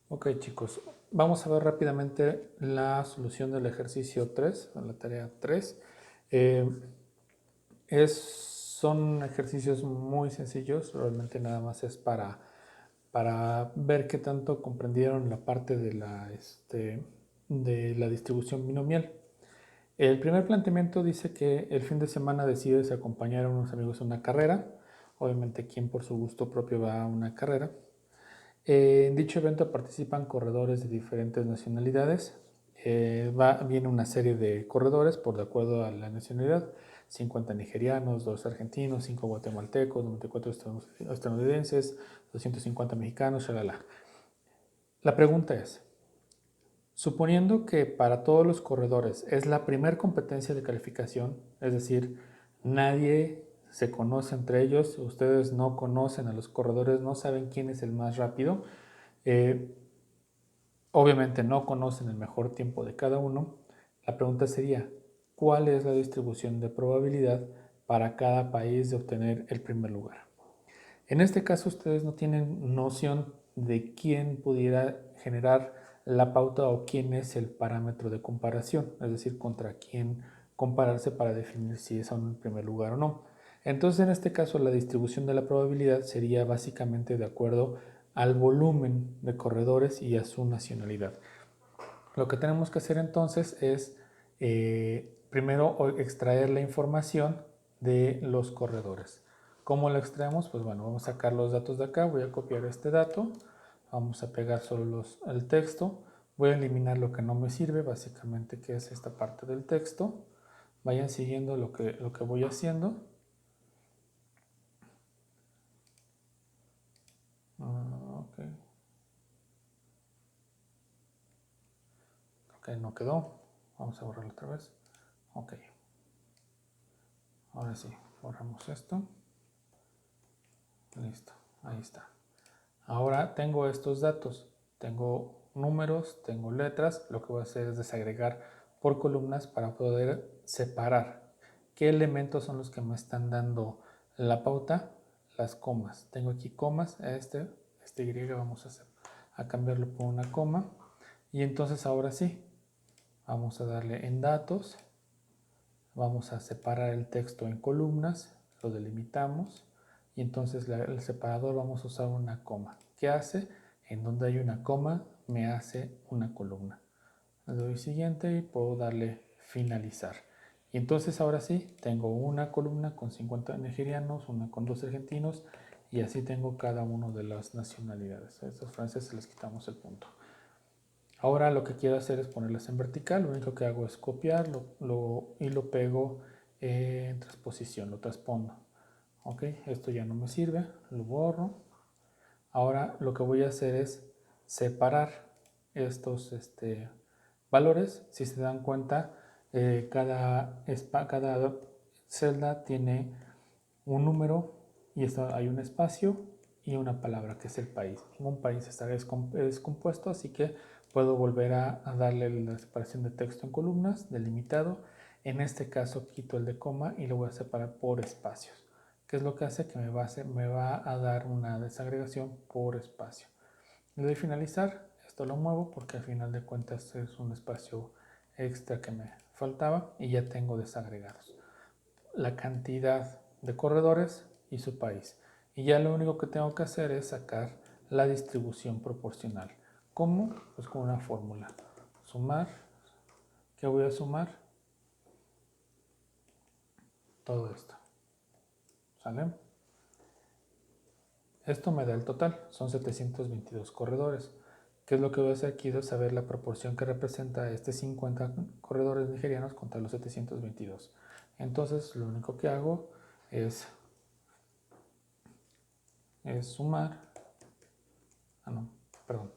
Ok, chicos, vamos a ver rápidamente la solución del ejercicio 3, la tarea 3. Eh, son ejercicios muy sencillos, realmente nada más es para ver qué tanto comprendieron la parte de la distribución binomial. El primer planteamiento dice que el fin de semana decides acompañar a unos amigos a una carrera, obviamente quien por su gusto propio va a una carrera. En dicho evento participan corredores de diferentes nacionalidades. Viene una serie de corredores por de acuerdo a la nacionalidad: 50 nigerianos, 2 argentinos, 5 guatemaltecos, 94 estadounidenses, 250 mexicanos, shalala. La pregunta es, suponiendo que para todos los corredores es la primera competencia de calificación, es decir, nadie se conoce entre ellos, ustedes no conocen a los corredores, no saben quién es el más rápido, eh, obviamente no conocen el mejor tiempo de cada uno, la pregunta sería, ¿cuál es la distribución de probabilidad para cada país de obtener el primer lugar? En este caso ustedes no tienen noción de quién pudiera generar la pauta o quién es el parámetro de comparación, es decir, contra quién compararse para definir si son en primer lugar o no. Entonces, en este caso, la distribución de la probabilidad sería básicamente de acuerdo al volumen de corredores y a su nacionalidad. Lo que tenemos que hacer entonces es primero extraer la información de los corredores. ¿Cómo lo extraemos? Pues bueno, vamos a sacar los datos de acá, voy a copiar este dato, vamos a pegar solo el texto, voy a eliminar lo que no me sirve, básicamente que es esta parte del texto. Vayan siguiendo lo que voy haciendo. Ok, ok, no quedó. Vamos a borrarlo otra vez. Ok, ahora sí, borramos esto. Listo, ahí está. Ahora tengo estos datos, tengo números, tengo letras, lo que voy a hacer es desagregar por columnas para poder separar qué elementos son los que me están dando la pauta, las comas. Tengo aquí comas, este Y vamos a cambiarlo por una coma y entonces ahora sí, vamos a darle en datos, vamos a separar el texto en columnas, lo delimitamos y entonces el separador vamos a usar una coma. ¿Qué hace? En donde hay una coma me hace una columna. Le doy siguiente y puedo darle finalizar. Y entonces ahora sí, tengo una columna con 50 nigerianos, una con 2 argentinos y así tengo cada uno de las nacionalidades. A estos franceses les quitamos el punto. Ahora lo que quiero hacer es ponerlas en vertical. Lo único que hago es copiar y lo pego en transposición, lo transpondo. Ok, esto ya no me sirve, lo borro. Ahora lo que voy a hacer es separar estos valores. Si se dan cuenta, cada celda tiene un número y hay un espacio y una palabra que es el país. Ningún país está descompuesto, así que puedo volver a darle la separación de texto en columnas, delimitado. En este caso quito el de coma y lo voy a separar por espacios. ¿Qué es lo que hace? Que me va a dar una desagregación por espacio. Le doy finalizar, esto lo muevo porque al final de cuentas es un espacio extra que me faltaba y ya tengo desagregados la cantidad de corredores y su país. Y ya lo único que tengo que hacer es sacar la distribución proporcional. ¿Cómo? Pues con una fórmula. Sumar. ¿Qué voy a sumar? Todo esto. ¿Sale? Esto me da el total. Son 722 corredores. ¿Qué es lo que voy a hacer aquí? Es saber la proporción que representa este 50 corredores nigerianos contra los 722. Entonces, lo único que hago es sumar. No, perdón.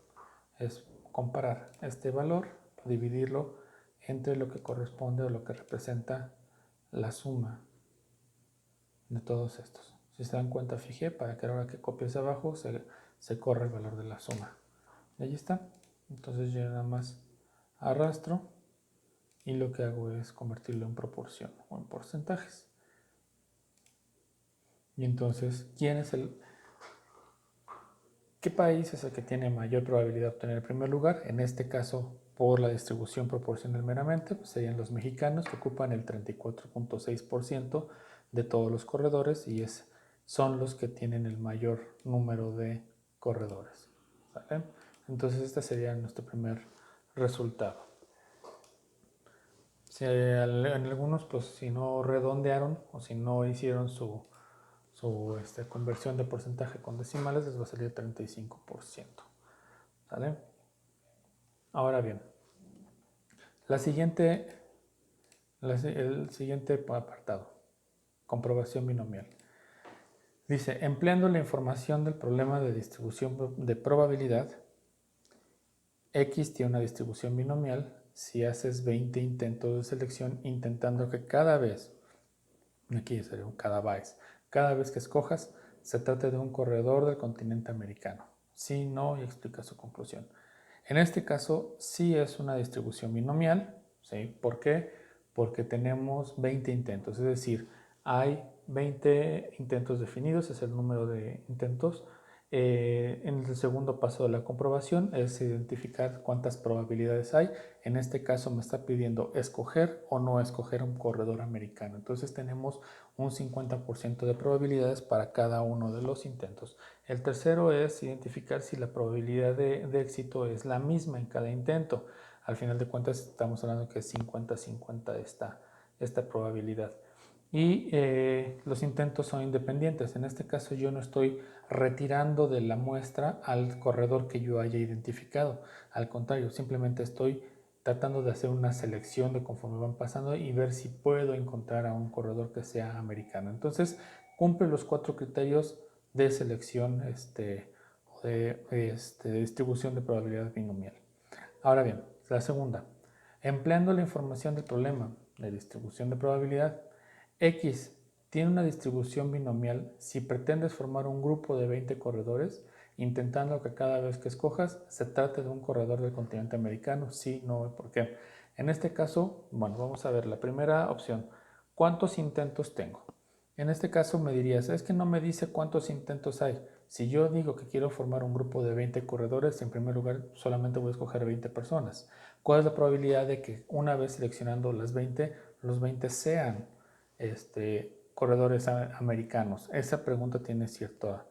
Es comparar este valor, dividirlo entre lo que corresponde o lo que representa la suma de todos estos. Si se dan cuenta, fijé para que ahora que copies abajo se corre el valor de la suma. Y ahí está. Entonces yo nada más arrastro y lo que hago es convertirlo en proporción o en porcentajes. Y entonces, ¿Qué país es el que tiene mayor probabilidad de obtener el primer lugar? En este caso, por la distribución proporcional meramente, pues serían los mexicanos, que ocupan el 34.6% de todos los corredores y son los que tienen el mayor número de corredores. ¿Sale? Entonces este sería nuestro primer resultado. En algunos, pues si no redondearon o si no hicieron su conversión de porcentaje con decimales, les va a salir 35%. ¿Sale? Ahora bien, el siguiente apartado, comprobación binomial. Dice, empleando la información del problema de distribución de probabilidad, X tiene una distribución binomial si haces 20 intentos de selección intentando que cada vez, aquí sería un cada vez que escojas, se trate de un corredor del continente americano. Sí, no, y explica su conclusión. En este caso, sí es una distribución binomial. ¿Sí? ¿Por qué? Porque tenemos 20 intentos, es decir, hay 20 intentos definidos, es el número de intentos. En el segundo paso de la comprobación es identificar cuántas probabilidades hay. En este caso me está pidiendo escoger o no escoger un corredor americano. Entonces tenemos un 50% de probabilidades para cada uno de los intentos. El tercero es identificar si la probabilidad de éxito es la misma en cada intento. Al final de cuentas estamos hablando que es 50-50 esta probabilidad. Y los intentos son independientes. En este caso yo no estoy retirando de la muestra al corredor que yo haya identificado. Al contrario, simplemente estoy tratando de hacer una selección de conforme van pasando y ver si puedo encontrar a un corredor que sea americano. Entonces cumple los 4 criterios de selección de distribución de probabilidad binomial. Ahora bien, la segunda, empleando la información del problema de distribución de probabilidad, X tiene una distribución binomial si pretendes formar un grupo de 20 corredores, intentando que cada vez que escojas se trate de un corredor del continente americano. Sí, no, ¿por qué? En este caso, bueno, vamos a ver la primera opción. ¿Cuántos intentos tengo? En este caso me dirías, es que no me dice cuántos intentos hay. Si yo digo que quiero formar un grupo de 20 corredores, en primer lugar solamente voy a escoger 20 personas. ¿Cuál es la probabilidad de que una vez seleccionando los 20 sean corredores americanos? Esa pregunta tiene cierto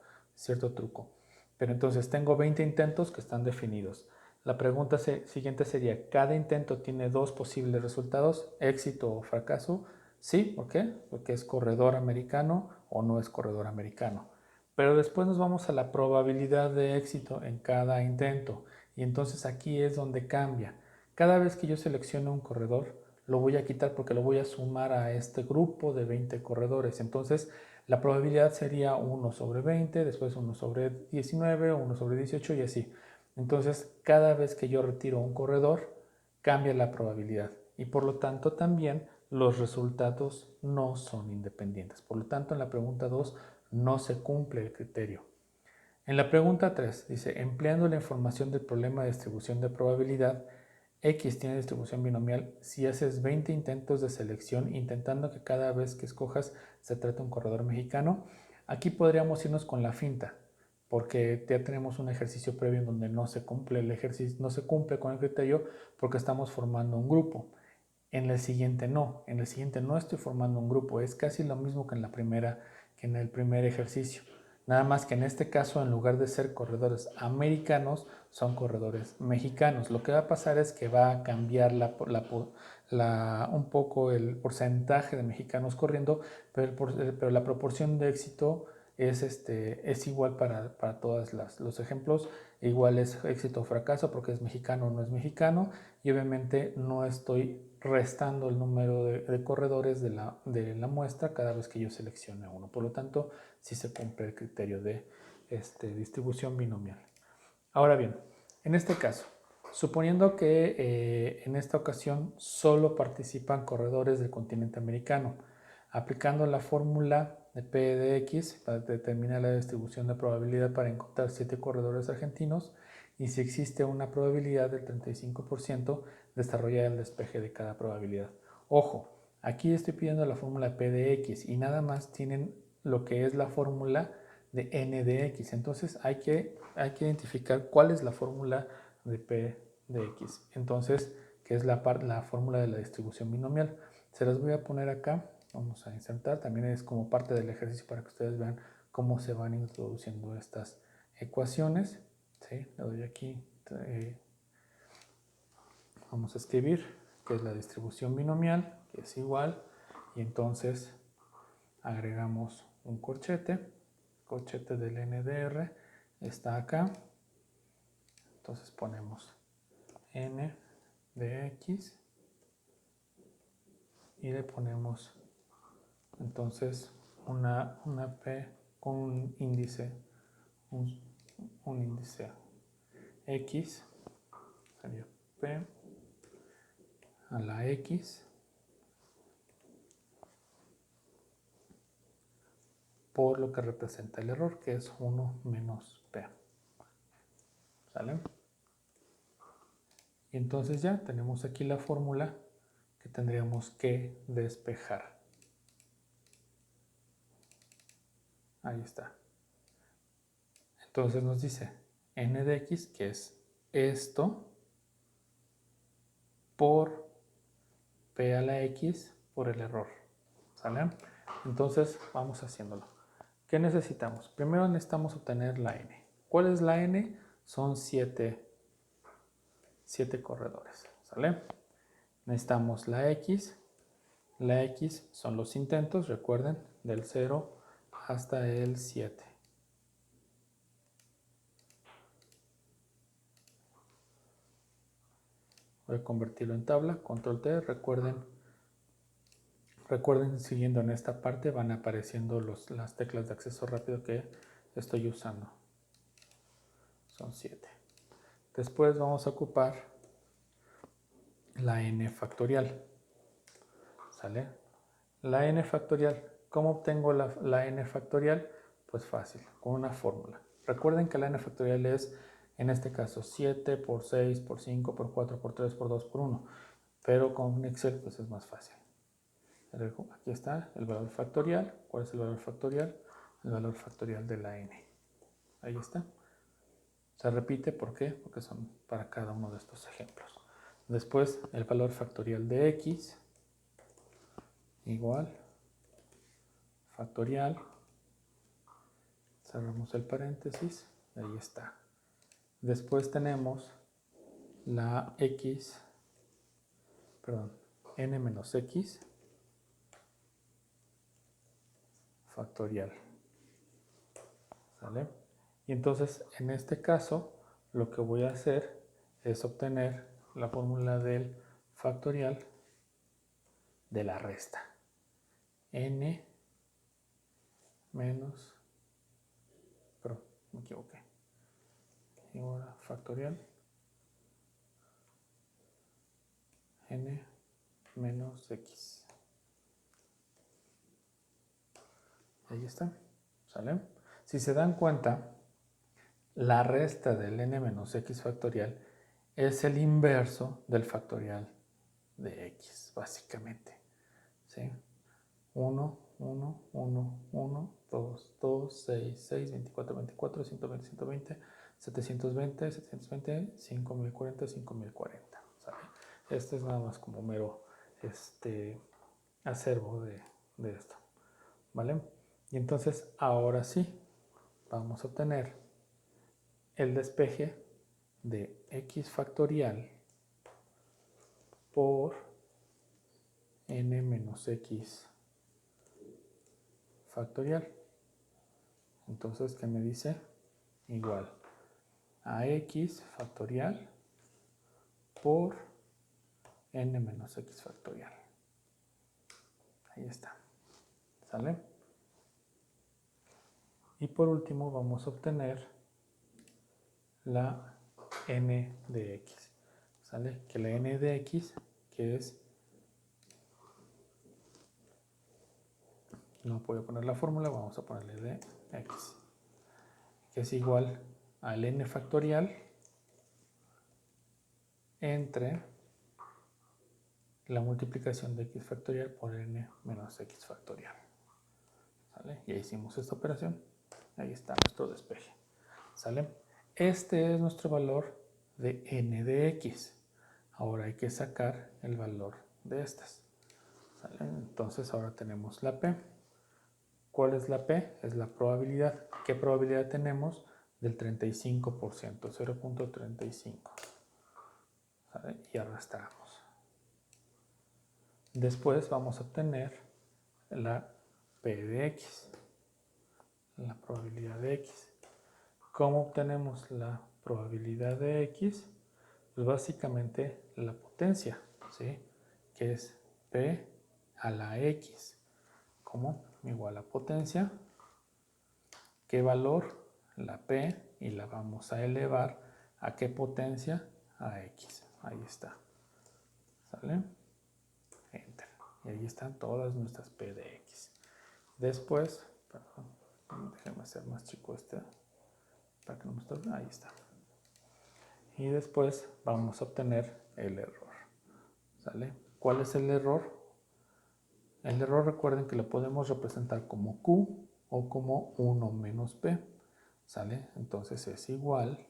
truco. Pero entonces tengo 20 intentos que están definidos. La pregunta siguiente sería, ¿cada intento tiene 2 posibles resultados, éxito o fracaso? Sí, ¿por qué? Porque es corredor americano o no es corredor americano. Pero después nos vamos a la probabilidad de éxito en cada intento. Y entonces aquí es donde cambia. Cada vez que yo selecciono un corredor, lo voy a quitar porque lo voy a sumar a este grupo de 20 corredores. Entonces la probabilidad sería 1 sobre 20, después 1 sobre 19, 1 sobre 18 y así. Entonces cada vez que yo retiro un corredor, cambia la probabilidad. Y por lo tanto también los resultados no son independientes. Por lo tanto, en la pregunta 2 no se cumple el criterio. En la pregunta 3 dice, empleando la información del problema de distribución de probabilidad, X tiene distribución binomial si haces 20 intentos de selección intentando que cada vez que escojas se trate un corredor mexicano. Aquí podríamos irnos con la finta, porque ya tenemos un ejercicio previo en donde no se cumple el ejercicio, no se cumple con el criterio porque estamos formando un grupo. En el siguiente no estoy formando un grupo, es casi lo mismo que en el primer ejercicio. Nada más que en este caso, en lugar de ser corredores americanos, son corredores mexicanos. Lo que va a pasar es que va a cambiar un poco el porcentaje de mexicanos corriendo, pero la proporción de éxito es igual para todos los ejemplos. Igual es éxito o fracaso porque es mexicano o no es mexicano. Y obviamente no estoy restando el número de corredores de la muestra cada vez que yo seleccione uno. Por lo tanto, sí se cumple el criterio de distribución binomial. Ahora bien, en este caso, suponiendo que en esta ocasión solo participan corredores del continente americano, aplicando la fórmula de P de X para determinar la distribución de probabilidad para encontrar 7 corredores argentinos, y si existe una probabilidad del 35%, desarrollar el despeje de cada probabilidad. Ojo, aquí estoy pidiendo la fórmula P de X y nada más tienen lo que es la fórmula de N de X. Entonces hay que hay que identificar cuál es la fórmula de P de X. Entonces, ¿qué es la fórmula de la distribución binomial? Se las voy a poner acá. Vamos a insertar. También es como parte del ejercicio para que ustedes vean cómo se van introduciendo estas ecuaciones. ¿Sí? Le doy aquí. Vamos a escribir que es la distribución binomial, que es igual. Y entonces agregamos un corchete. Corchete del NDR está acá. Entonces ponemos n de x y le ponemos entonces una p con un índice x, sería p a la x por lo que representa el error, que es 1 menos p. ¿Sale? Y entonces ya tenemos aquí la fórmula que tendríamos que despejar. Ahí está. Entonces nos dice n de x, que es esto, por p a la x por el error. ¿Sale? Entonces vamos haciéndolo. ¿Qué necesitamos? Primero necesitamos obtener la n. ¿Cuál es la n? Son 7 corredores. ¿Sale? Necesitamos la x. La x son los intentos, recuerden, del 0 hasta el 7. Voy a convertirlo en tabla, control T, recuerden, siguiendo en esta parte van apareciendo las teclas de acceso rápido que estoy usando. Son 7. Después vamos a ocupar la n factorial. ¿Sale? La n factorial. ¿Cómo obtengo la n factorial? Pues fácil, con una fórmula. Recuerden que la n factorial es, en este caso, 7 por 6, por 5, por 4, por 3, por 2, por 1. Pero con Excel pues es más fácil. Aquí está el valor factorial. ¿Cuál es el valor factorial? El valor factorial de la n. Ahí está. Se repite, ¿por qué? Porque son para cada uno de estos ejemplos. Después, el valor factorial de x igual factorial. Cerramos el paréntesis. Ahí está. Después tenemos la x, perdón, n menos x factorial. ¿Sale? Y entonces, en este caso, lo que voy a hacer es obtener la fórmula del factorial de la resta. N menos, perdón, me equivoqué. Y ahora factorial n menos x. Ahí está. ¿Sale? Si se dan cuenta, la resta del n menos x factorial es el inverso del factorial de x, básicamente. ¿Sí? 1, 1, 1, 1, 2, 2, 6, 6, 24, 24, 120, 120, 720, 720, 5040, 5040. ¿Sale? Este es nada más como mero acervo de esto. ¿Vale? Y entonces ahora sí vamos a obtener el despeje de x factorial por n menos x factorial. Entonces, ¿qué me dice? Igual a x factorial por n menos x factorial. Ahí está. ¿Sale? Y por último vamos a obtener la n de x. ¿Sale? Que la n de x, que es, no puedo poner la fórmula, vamos a ponerle de x, que es igual al n factorial entre la multiplicación de x factorial por n menos x factorial. ¿Sale? Ya hicimos esta operación. Ahí está nuestro despeje. ¿Sale? Este es nuestro valor de n de x. Ahora hay que sacar el valor de estas. ¿Sale? Entonces ahora tenemos la p. ¿Cuál es la p? Es la probabilidad. ¿Qué probabilidad tenemos? Del 35%, 0.35. ¿Sale? Y arrastramos. Después vamos a obtener la p de x, la probabilidad de x. ¿Cómo obtenemos la probabilidad de x? Pues básicamente la potencia, ¿sí? Que es p a la x, como igual a potencia. ¿Qué valor? La p, y la vamos a elevar ¿a qué potencia? A x. Ahí está. ¿Sale? Enter. Y ahí están todas nuestras p de x. Después, perdón, déjenme hacer más chico este para que no me estorbe. Ahí está. Y después vamos a obtener el error. ¿Sale? ¿Cuál es el error? El error, recuerden que lo podemos representar como Q o como 1 menos P. ¿Sale? Entonces es igual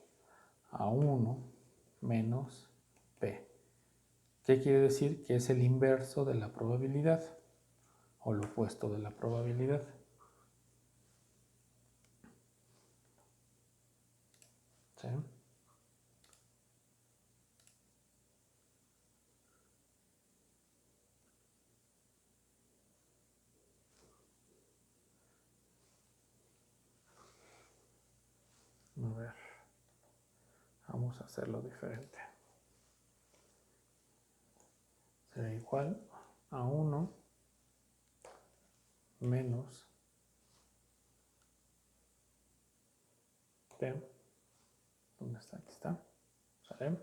a 1 menos P. ¿Qué quiere decir? Que es el inverso de la probabilidad o lo opuesto de la probabilidad. ¿Sí? A ver, vamos a hacerlo diferente. Será igual a 1 menos P. ¿Dónde está? Aquí está. ¿Sale?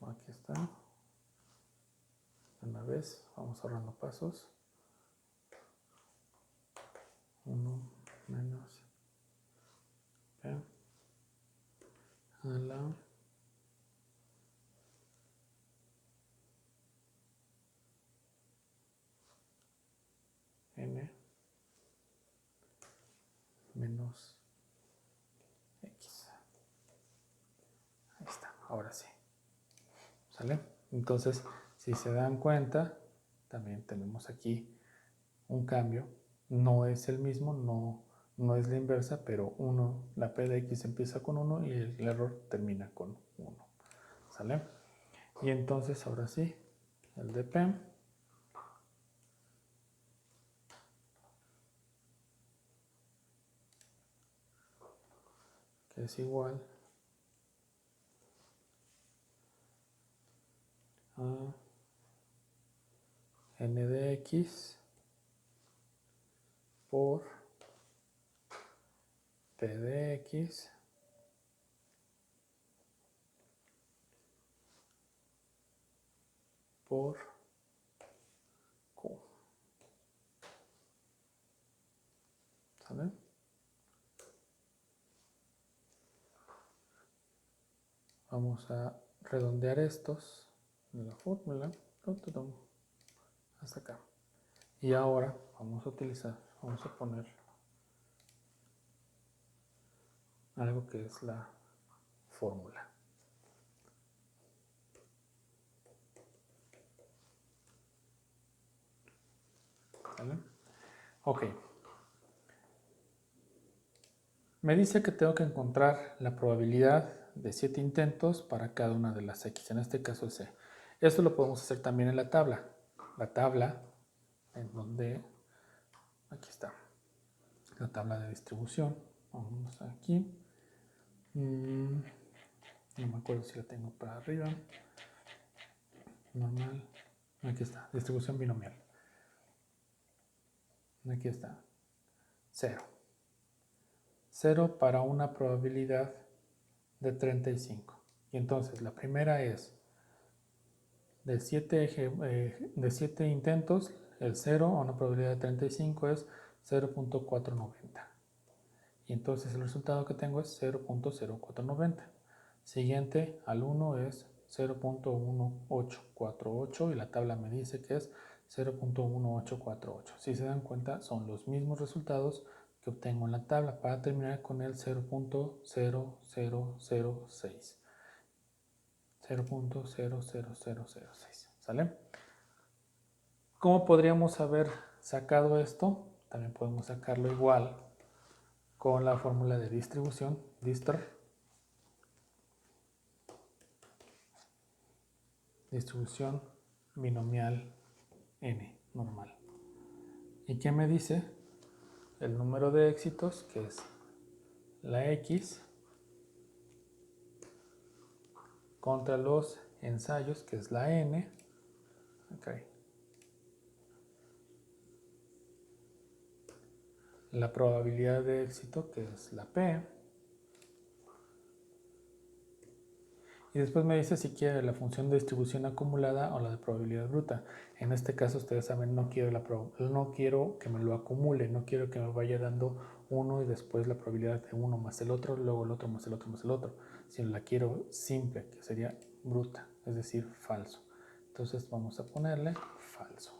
Aquí está. Una vez, vamos ahorrando pasos. 1 menos P a la n menos x. Ahí está, ahora sí. ¿Sale? Entonces, si se dan cuenta, también tenemos aquí un cambio. No es el mismo, no es la inversa, pero la p de x empieza con 1 y el error termina con 1. ¿Sale? Y entonces, ahora sí, el de p que es igual a n de x por p de x por q. ¿Sale? Vamos a redondear estos en la fórmula hasta acá. Y ahora vamos a poner algo que es la fórmula. ¿Vale? Ok. Me dice que tengo que encontrar la probabilidad de 7 intentos para cada una de las x. En este caso es C. Esto lo podemos hacer también en la tabla. La tabla en donde... Aquí está. La tabla de distribución. Vamos aquí. No me acuerdo si la tengo para arriba. Normal. Aquí está. Distribución binomial. Aquí está. 0. 0 para una probabilidad de 35. Y entonces la primera es de 7 intentos, el 0 a una probabilidad de 35 es 0.490. Y entonces el resultado que tengo es 0.0490. Siguiente al 1 es 0.1848 y la tabla me dice que es 0.1848. Si se dan cuenta, son los mismos resultados que obtengo en la tabla para terminar con el 0.00006. 0.00006. ¿Sale? ¿Cómo podríamos haber sacado esto? También podemos sacarlo igual con la fórmula de distribución, distr, distribución binomial n, normal. ¿Y qué me dice? El número de éxitos, que es la x, contra los ensayos, que es la n. Okay. La probabilidad de éxito, que es la p. Y después me dice si quiere la función de distribución acumulada o la de probabilidad bruta. En este caso, ustedes saben, no quiero que me lo acumule, no quiero que me vaya dando uno y después la probabilidad de uno más el otro, luego el otro más el otro más el otro, sino la quiero simple, que sería bruta, es decir, falso. Entonces vamos a ponerle falso.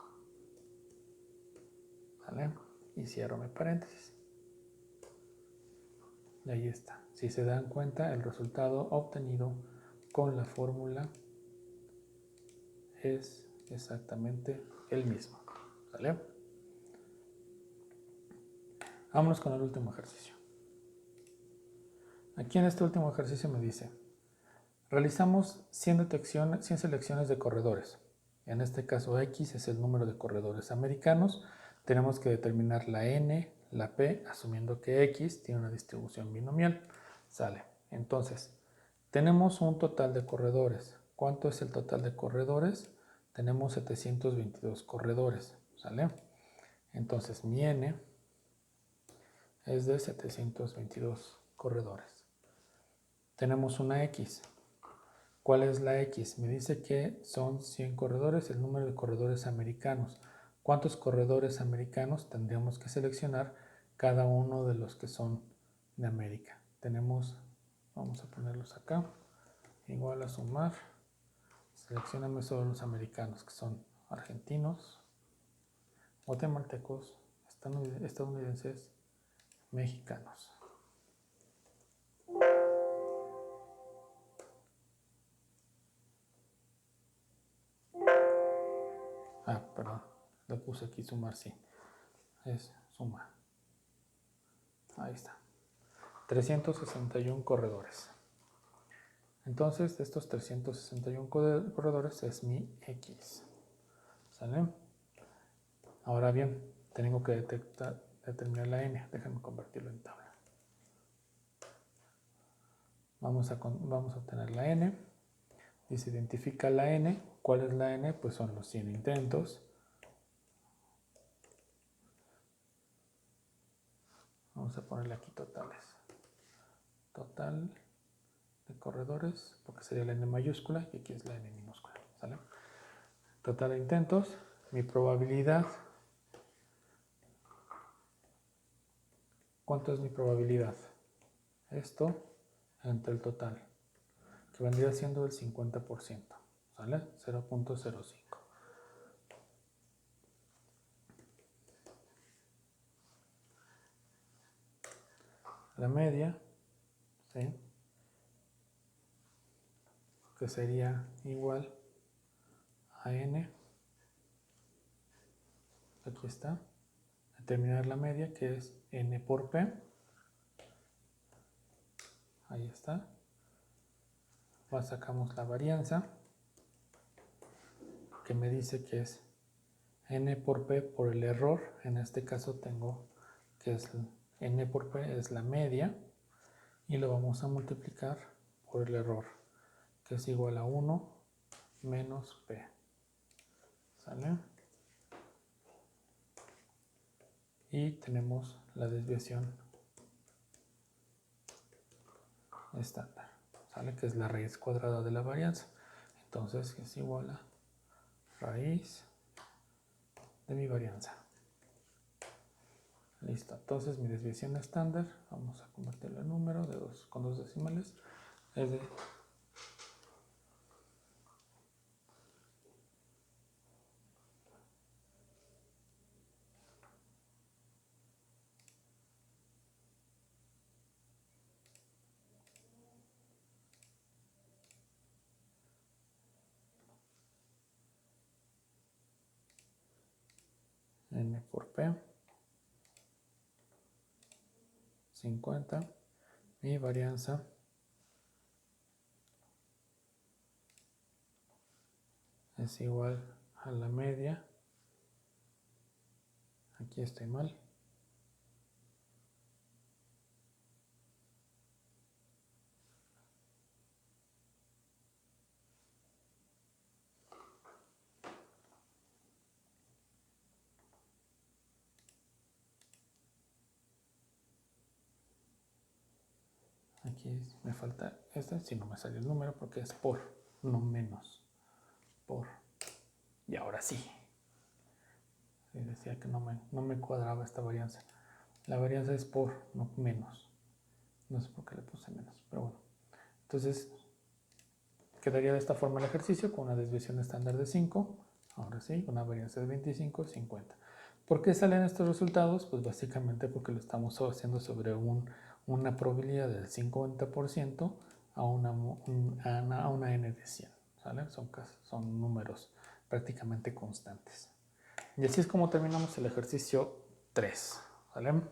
¿Vale? Y cierro mi paréntesis. Y ahí está. Si se dan cuenta, el resultado obtenido con la fórmula es exactamente el mismo. ¿Vale? Vámonos con el último ejercicio. Aquí en este último ejercicio me dice, realizamos 100 selecciones de corredores. En este caso X es el número de corredores americanos. Tenemos que determinar la N, la P, asumiendo que X tiene una distribución binomial. Sale. Entonces, tenemos un total de corredores. ¿Cuánto es el total de corredores? Tenemos 722 corredores. ¿Sale? Entonces, mi N es de 722 corredores. Tenemos una X. ¿Cuál es la X? Me dice que son 100 corredores, el número de corredores americanos. ¿Cuántos corredores americanos tendríamos que seleccionar cada uno de los que son de América? Tenemos, vamos a ponerlos acá, igual a sumar. Seleccioname solo los americanos, que son argentinos, guatemaltecos, estadounidenses, mexicanos. Perdón, le puse aquí sumar, sí. Es suma. Ahí está. 361 corredores. Entonces, de estos 361 corredores es mi X. ¿Sale? Ahora bien, tengo que determinar la N. Déjenme convertirlo en tabla. Vamos a obtener la N. Y se identifica la N. ¿Cuál es la N? Pues son los 100 intentos. Vamos a ponerle aquí totales. Total de corredores, porque sería la N mayúscula y aquí es la N minúscula. ¿Sale? Total de intentos. Mi probabilidad. ¿Cuánto es mi probabilidad? Esto entre el total, que vendría siendo el 50%. ¿Sale? 0.05. La media, ¿sí?, que sería igual a n, aquí está, determinar la media, que es n por p, ahí está, sacamos la varianza, que me dice que es n por p por el error. En este caso tengo que es n por p es la media, y lo vamos a multiplicar por el error, que es igual a 1 menos p. ¿Sale? Y tenemos la desviación estándar, ¿sale? Que es la raíz cuadrada de la varianza. Entonces es igual a raíz de mi varianza. Listo. Entonces mi desviación estándar, vamos a convertirlo en número con dos decimales, es de N por P, 50, mi varianza es igual a la media, aquí estoy mal, aquí me falta este, si no me salió el número porque es por, no menos, por, y ahora sí. Decía que no me cuadraba esta varianza. La varianza es por, no menos. No sé por qué le puse menos, pero bueno. Entonces, quedaría de esta forma el ejercicio con una desviación estándar de 5. Ahora sí, una varianza de 25, 50. ¿Por qué salen estos resultados? Pues básicamente porque lo estamos haciendo sobre una probabilidad del 50% a una n de 100. ¿Sale? Son números prácticamente constantes. Y así es como terminamos el ejercicio 3. ¿Vale?